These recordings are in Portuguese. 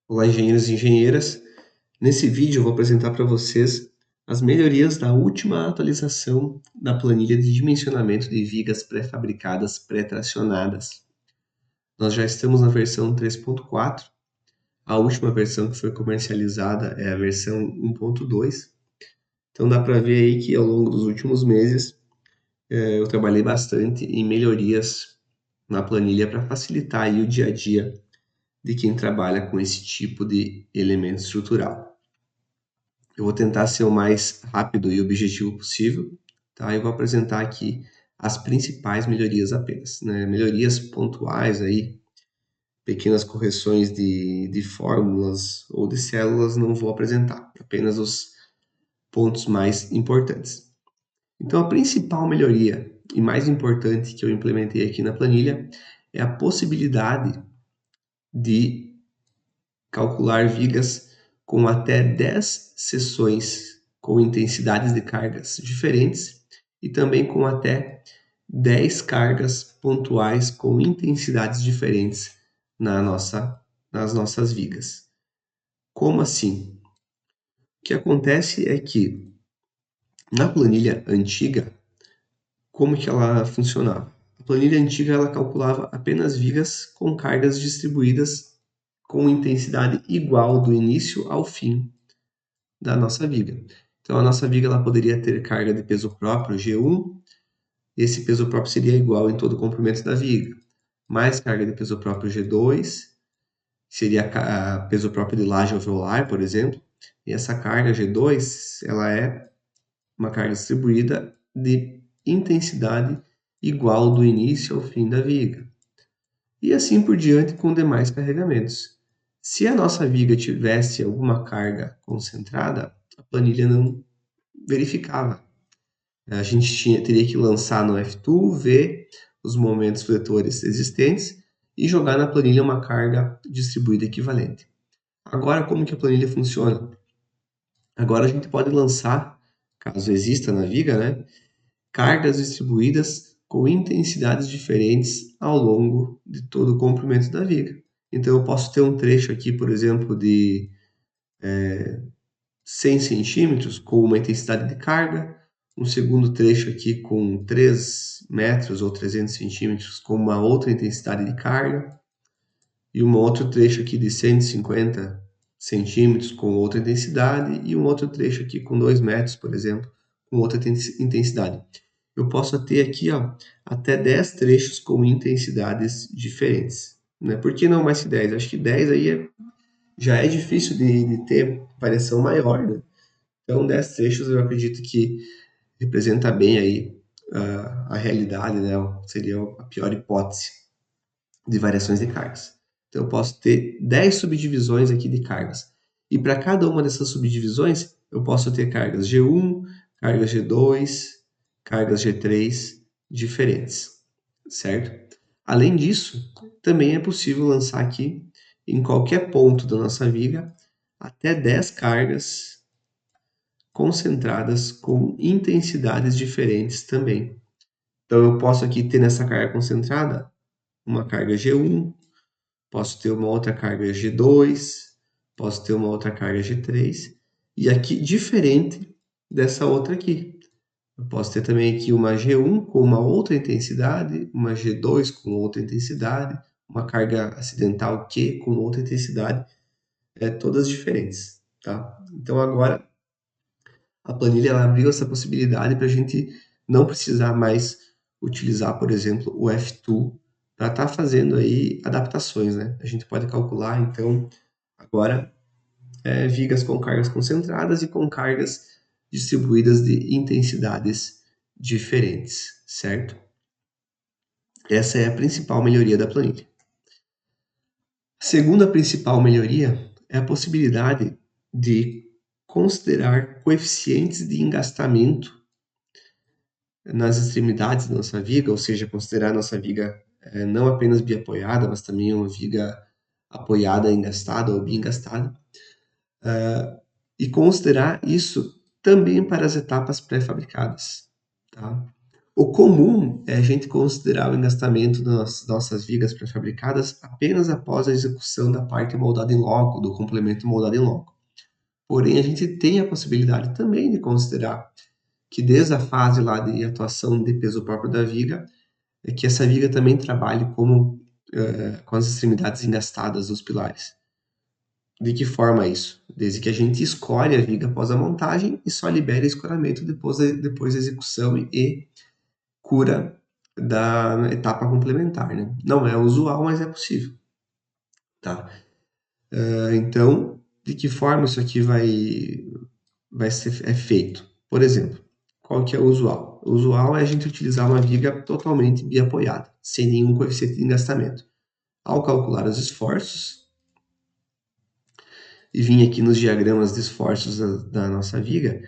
Olá, engenheiros e engenheiras. Nesse vídeo eu vou apresentar para vocês as melhorias da última atualização da planilha de dimensionamento de vigas pré-fabricadas pré-tracionadas. Nós já estamos na versão 3.4. A última versão que foi comercializada é a versão 1.2. Então dá para ver aí que ao longo dos últimos meses eu trabalhei bastante em melhorias na planilha para facilitar aí o dia a dia de quem trabalha com esse tipo de elemento estrutural. Eu vou tentar ser o mais rápido e objetivo possível, tá? Eu vou apresentar aqui as principais melhorias apenas, né? Melhorias pontuais aí, pequenas correções de fórmulas ou de células não vou apresentar, apenas os pontos mais importantes. Então, a principal melhoria e mais importante que eu implementei aqui na planilha é a possibilidade de calcular vigas com até 10 seções com intensidades de cargas diferentes e também com até 10 cargas pontuais com intensidades diferentes nas nossas vigas. Como assim? O que acontece é que na planilha antiga, como que ela funcionava? A planilha antiga ela calculava apenas vigas com cargas distribuídas com intensidade igual do início ao fim da nossa viga. Então, a nossa viga ela poderia ter carga de peso próprio G1, esse peso próprio seria igual em todo o comprimento da viga, mais carga de peso próprio G2, seria peso próprio de laje alveolar, por exemplo, e essa carga G2 ela é uma carga distribuída de intensidade igual do início ao fim da viga. E assim por diante com demais carregamentos. Se a nossa viga tivesse alguma carga concentrada, a planilha não verificava. A gente teria que lançar no F2, ver os momentos vetores existentes e jogar na planilha uma carga distribuída equivalente. Agora, como que a planilha funciona? Agora a gente pode lançar, caso exista na viga, né, cargas distribuídas com intensidades diferentes ao longo de todo o comprimento da viga. Então eu posso ter um trecho aqui, por exemplo, de 100 centímetros com uma intensidade de carga, um segundo trecho aqui com 3 metros ou 300 centímetros com uma outra intensidade de carga, e um outro trecho aqui de 150 centímetros com outra intensidade, e um outro trecho aqui com 2 metros, por exemplo, com outra intensidade. Eu posso ter aqui até 10 trechos com intensidades diferentes. Né? Por que não mais que 10? Acho que 10 aí já é difícil de ter variação maior. Né? Então, 10 trechos eu acredito que representa bem aí a realidade, né? Seria a pior hipótese de variações de cargas. Então, eu posso ter 10 subdivisões aqui de cargas. E para cada uma dessas subdivisões, eu posso ter cargas G1, cargas G2, cargas G3 diferentes, certo? Além disso, também é possível lançar aqui, em qualquer ponto da nossa viga, até 10 cargas concentradas com intensidades diferentes também. Então, eu posso aqui ter nessa carga concentrada uma carga G1, posso ter uma outra carga G2, posso ter uma outra carga G3, e aqui diferente dessa outra aqui. Eu posso ter também aqui uma G1 com uma outra intensidade, uma G2 com outra intensidade, uma carga acidental Q com outra intensidade, todas diferentes, tá? Então agora a planilha ela abriu essa possibilidade para a gente não precisar mais utilizar, por exemplo, o F2 para estar fazendo aí adaptações, né? A gente pode calcular, então, agora vigas com cargas concentradas e com cargas distribuídas de intensidades diferentes, certo? Essa é a principal melhoria da planilha. A segunda principal melhoria é a possibilidade de considerar coeficientes de engastamento nas extremidades da nossa viga, ou seja, considerar a nossa viga não apenas biapoiada, mas também uma viga apoiada, engastada ou biengastada, e considerar isso também para as etapas pré-fabricadas. Tá? O comum é a gente considerar o engastamento das nossas vigas pré-fabricadas apenas após a execução da parte moldada em loco, do complemento moldado em loco. Porém, a gente tem a possibilidade também de considerar que desde a fase lá de atuação de peso próprio da viga, é que essa viga também trabalhe com as extremidades engastadas dos pilares. De que forma isso? Desde que a gente escolhe a viga após a montagem e só libera escoramento depois da execução e cura da etapa complementar, né? Não é usual, mas é possível, tá? Então, de que forma isso aqui vai ser feito? Por exemplo, qual que é o usual? O usual é a gente utilizar uma viga totalmente biapoiada, sem nenhum coeficiente de engastamento. Ao calcular os esforços, e vir aqui nos diagramas de esforços da nossa viga,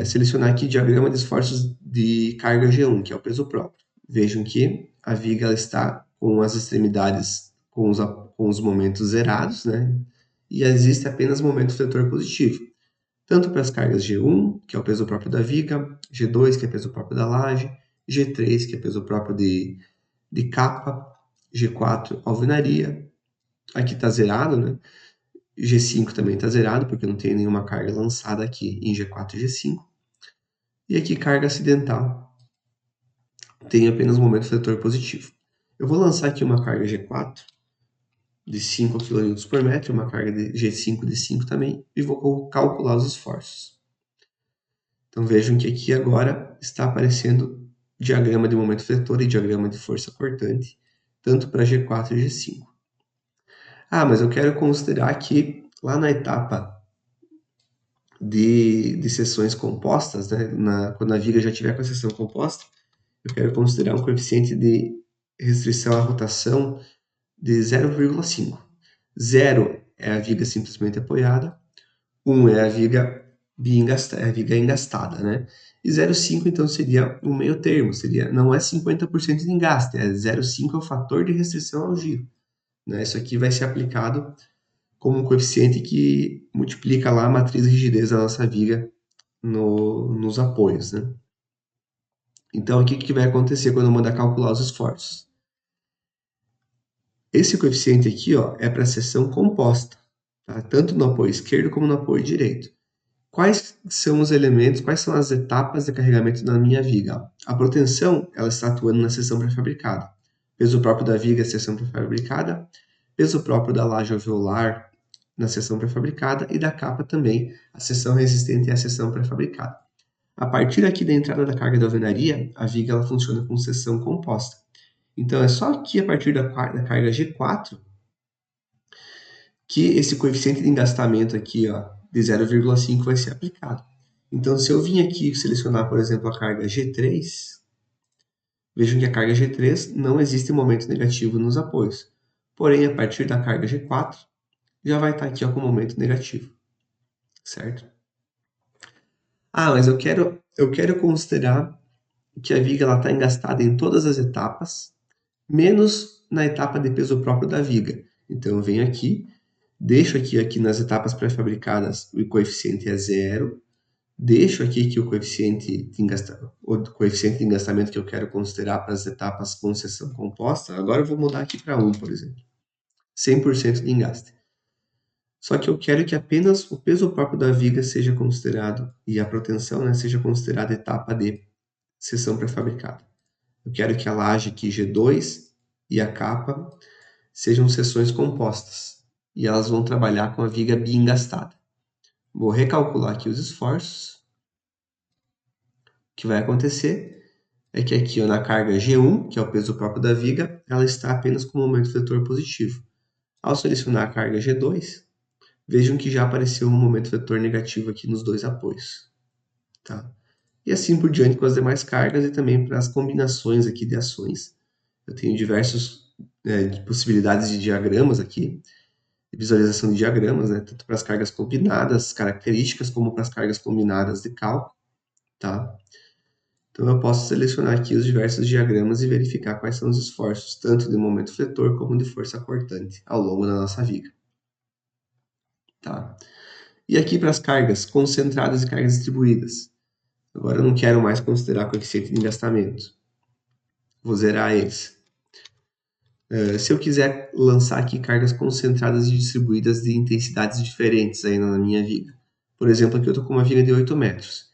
selecionar aqui diagrama de esforços de carga G1, que é o peso próprio. Vejam que a viga ela está com as extremidades com os momentos zerados, né? E existe apenas momento fletor positivo. Tanto para as cargas G1, que é o peso próprio da viga, G2, que é peso próprio da laje, G3, que é peso próprio de capa, G4, alvenaria. Aqui está zerado, né? G5 também está zerado, porque não tem nenhuma carga lançada aqui em G4 e G5. E aqui carga acidental, tem apenas um momento fletor positivo. Eu vou lançar aqui uma carga G4 de 5 kN por metro, uma carga de G5 de 5 também, e vou calcular os esforços. Então vejam que aqui agora está aparecendo diagrama de momento fletor e diagrama de força cortante, tanto para G4 e G5. Ah, mas eu quero considerar que lá na etapa de seções compostas, né, quando a viga já tiver com a seção composta, eu quero considerar um coeficiente de restrição à rotação de 0,5. 0 é a viga simplesmente apoiada, 1 é a viga engastada, né? E 0,5 então seria um meio termo, não é 50% de engaste, 0,5 é o fator de restrição ao giro. Né? Isso aqui vai ser aplicado como um coeficiente que multiplica lá a matriz de rigidez da nossa viga nos apoios, né? Então, o que vai acontecer quando eu mandar calcular os esforços? Esse coeficiente aqui, ó, é para a seção composta, tá? Tanto no apoio esquerdo como no apoio direito. Quais são os elementos, quais são as etapas de carregamento da minha viga? A proteção, ela está atuando na seção pré-fabricada. Peso próprio da viga, seção pré-fabricada. Peso próprio da laje alveolar, na seção pré-fabricada. E da capa também, a seção resistente e a seção pré-fabricada. A partir aqui da entrada da carga da alvenaria, a viga ela funciona com seção composta. Então, é só aqui a partir da carga G4 que esse coeficiente de engastamento aqui, ó, de 0,5 vai ser aplicado. Então, se eu vim aqui e selecionar, por exemplo, a carga G3, vejam que a carga G3 não existe momento negativo nos apoios. Porém, a partir da carga G4, já vai estar aqui ó, com momento negativo, certo? Ah, mas eu quero considerar que a viga está engastada em todas as etapas, menos na etapa de peso próprio da viga. Então, eu venho aqui, deixo aqui nas etapas pré-fabricadas o coeficiente é 0, deixo aqui que o coeficiente de engastamento que eu quero considerar para as etapas com seção composta, agora eu vou mudar aqui para 1, por exemplo. 100% de engaste. Só que eu quero que apenas o peso próprio da viga seja considerado, e a proteção né, seja considerada etapa de seção pré-fabricada. Eu quero que a laje aqui G2 e a capa sejam seções compostas, e elas vão trabalhar com a viga biengastada. Vou recalcular aqui os esforços. O que vai acontecer é que aqui ó, na carga G1, que é o peso próprio da viga, ela está apenas com momento fletor positivo. Ao selecionar a carga G2, vejam que já apareceu um momento fletor negativo aqui nos dois apoios. Tá? E assim por diante com as demais cargas e também para as combinações aqui de ações. Eu tenho diversas possibilidades de diagramas aqui, visualização de diagramas, né? Tanto para as cargas combinadas, características, como para as cargas combinadas de cálculo. Tá? Então, eu posso selecionar aqui os diversos diagramas e verificar quais são os esforços, tanto de momento fletor como de força cortante, ao longo da nossa viga. Tá? E aqui para as cargas concentradas e cargas distribuídas. Agora eu não quero mais considerar coeficiente de engastamento. Vou zerar eles. Se eu quiser lançar aqui cargas concentradas e distribuídas de intensidades diferentes ainda na minha viga. Por exemplo, aqui eu estou com uma viga de 8 metros.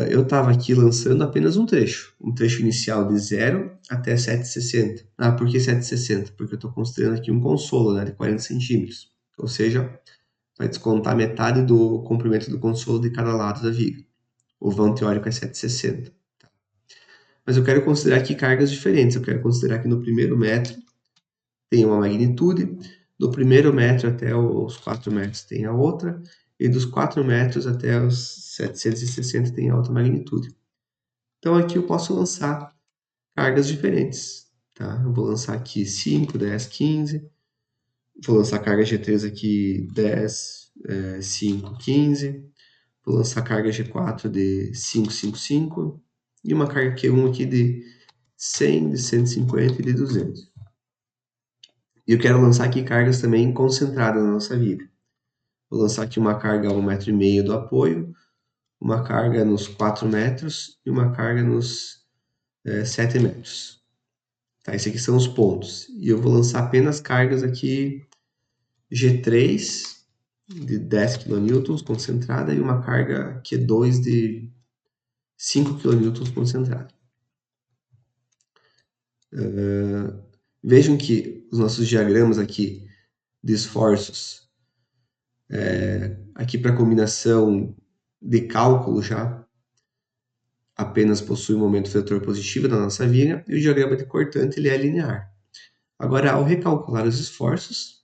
Eu estava aqui lançando apenas um trecho inicial de 0 até 7,60. Por que 7,60? Porque eu estou considerando aqui um consolo, né, de 40 centímetros. Ou seja, vai descontar metade do comprimento do consolo de cada lado da viga. O vão teórico é 7,60. Tá? Mas eu quero considerar aqui cargas diferentes. Eu quero considerar que no primeiro metro tem uma magnitude, do primeiro metro até os 4 metros tem a outra, e dos 4 metros até os 760 tem a outra magnitude. Então aqui eu posso lançar cargas diferentes. Tá? Eu vou lançar aqui 5, 10, 15. Vou lançar carga G3 aqui 10, 5, 15. Vou lançar carga G4 de 5, 5, 5. E uma carga Q1 aqui de 100, de 150 e de 200. E eu quero lançar aqui cargas também concentradas na nossa viga. Vou lançar aqui uma carga a 1,5 m do apoio, uma carga nos 4 metros e uma carga nos 7 metros. Tá, esses aqui são os pontos. E eu vou lançar apenas cargas aqui G3 de 10 kN concentrada e uma carga Q2 de 5 kN concentrada. Vejam que os nossos diagramas aqui de esforços, aqui para combinação de cálculo já, apenas possui um momento vetor positivo na nossa viga e o diagrama de cortante ele é linear. Agora, ao recalcular os esforços,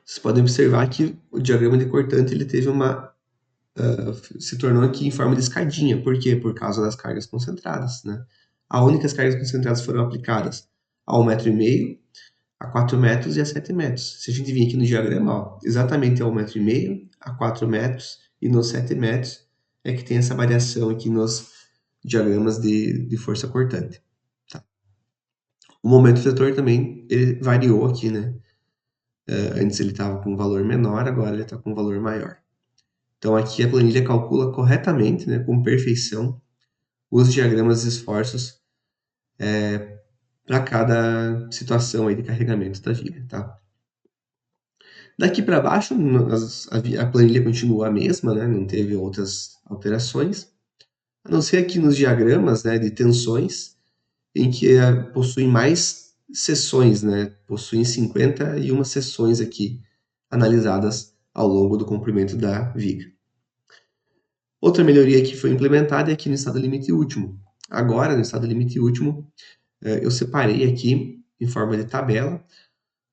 vocês podem observar que o diagrama de cortante ele teve se tornou aqui em forma de escadinha. Por quê? Por causa das cargas concentradas. Né? Aonde que as cargas concentradas foram aplicadas? A 1,5 m, a 4 metros e a 7 metros. Se a gente vir aqui no diagrama, ó, exatamente a 1,5 m, a 4 metros e nos 7 metros, é que tem essa variação aqui nos diagramas de força cortante. Tá? O momento vetor também ele variou aqui, né? Antes ele estava com um valor menor, agora ele está com um valor maior. Então aqui a planilha calcula corretamente, né, com perfeição, os diagramas de esforços para cada situação aí de carregamento da viga. Tá? Daqui para baixo, a planilha continua a mesma, né? Não teve outras alterações, a não ser aqui nos diagramas, né, de tensões, em que possuem mais seções, né? Possuem 51 seções aqui analisadas ao longo do comprimento da viga. Outra melhoria que foi implementada é aqui no estado limite último. Agora, no estado limite último, eu separei aqui em forma de tabela,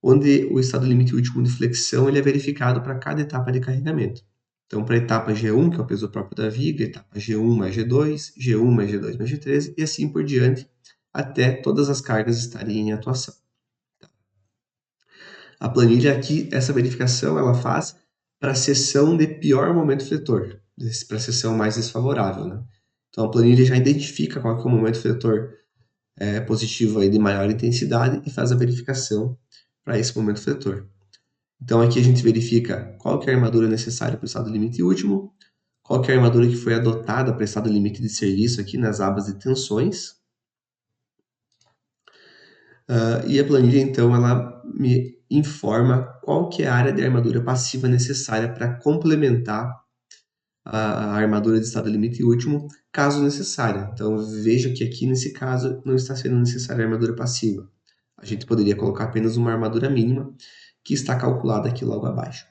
onde o estado limite último de flexão ele é verificado para cada etapa de carregamento. Então, para a etapa G1, que é o peso próprio da viga, etapa G1 mais G2, G1 mais G2 mais G13, e assim por diante, até todas as cargas estarem em atuação. A planilha aqui, essa verificação, ela faz para a seção de pior momento fletor, para a seção mais desfavorável. Né? Então, a planilha já identifica qual que é o momento fletor positivo aí de maior intensidade e faz a verificação para esse momento fletor. Então, aqui a gente verifica qual que é a armadura necessária para o estado limite último, qual que é a armadura que foi adotada para o estado limite de serviço aqui nas abas de tensões. E a planilha, então, ela me informa qual que é a área de armadura passiva necessária para complementar a armadura de estado limite último, caso necessária. Então, veja que aqui, nesse caso, não está sendo necessária a armadura passiva. A gente poderia colocar apenas uma armadura mínima, que está calculada aqui logo abaixo.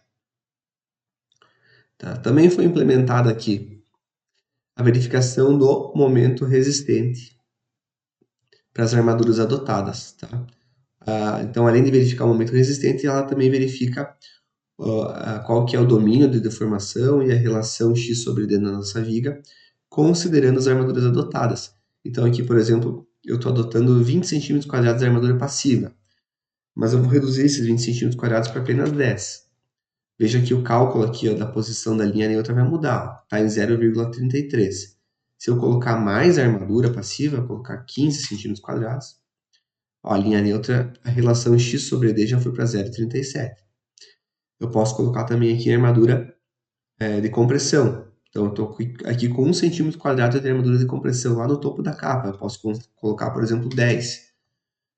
Tá? Também foi implementada aqui a verificação do momento resistente para as armaduras adotadas. Tá? Então, além de verificar o momento resistente, ela também verifica qual que é o domínio de deformação e a relação x sobre d na nossa viga, considerando as armaduras adotadas. Então, aqui, por exemplo, eu estou adotando 20 cm² de armadura passiva, mas eu vou reduzir esses 20 cm² para apenas 10. Veja que o cálculo aqui, da posição da linha neutra vai mudar, está em 0,33. Se eu colocar mais armadura passiva, colocar 15 cm², a linha neutra, a relação x sobre d já foi para 0,37. Eu posso colocar também aqui a armadura de compressão. Então, eu estou aqui com 1 centímetro quadrado de armadura de compressão lá no topo da capa. Eu posso colocar, por exemplo, 10.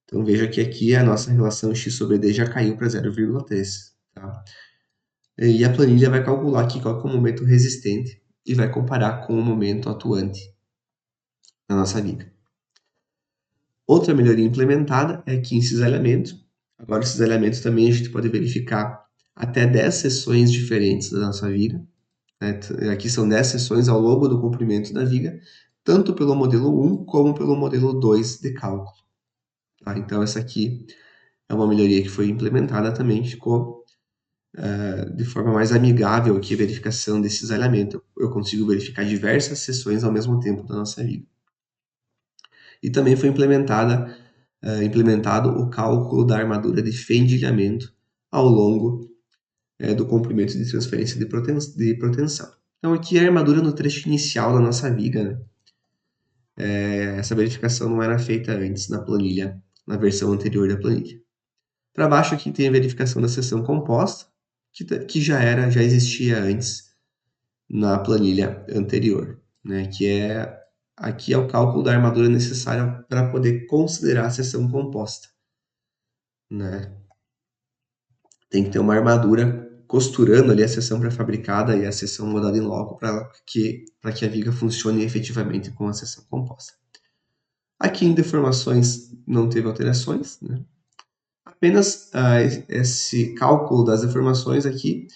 Então, veja que aqui a nossa relação x sobre d já caiu para 0,3. Tá? E a planilha vai calcular aqui qual é o momento resistente e vai comparar com o momento atuante na nossa viga. Outra melhoria implementada é aqui em cisalhamento. Agora, o cisalhamento também a gente pode verificar até 10 seções diferentes da nossa viga. Né? Aqui são 10 seções ao longo do comprimento da viga, tanto pelo modelo 1 como pelo modelo 2 de cálculo. Tá? Então, essa aqui é uma melhoria que foi implementada também, ficou de forma mais amigável aqui a verificação desse cisalhamento. Eu consigo verificar diversas seções ao mesmo tempo da nossa viga. E também foi implementado o cálculo da armadura de fendilhamento ao longo do comprimento de transferência de proteção. Então, aqui a armadura no trecho inicial da nossa viga, né? Essa verificação não era feita antes na planilha, na versão anterior da planilha. Para baixo aqui tem a verificação da seção composta, que já existia antes na planilha anterior, né? Aqui é o cálculo da armadura necessária para poder considerar a seção composta, né? Tem que ter uma armadura costurando ali a seção pré-fabricada e a seção moldada em loco para que a viga funcione efetivamente com a seção composta. Aqui em deformações não teve alterações, né? Apenas esse cálculo das deformações aqui,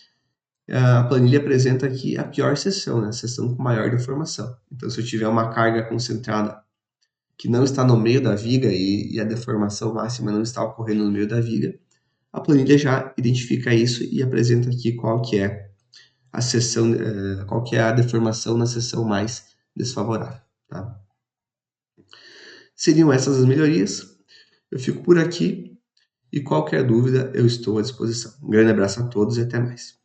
a planilha apresenta aqui a pior seção, né? A seção com maior deformação. Então, se eu tiver uma carga concentrada que não está no meio da viga e a deformação máxima não está ocorrendo no meio da viga, a planilha já identifica isso e apresenta aqui qual que é a seção, qual que é a deformação na seção mais desfavorável. Tá? Seriam essas as melhorias. Eu fico por aqui e qualquer dúvida eu estou à disposição. Um grande abraço a todos e até mais.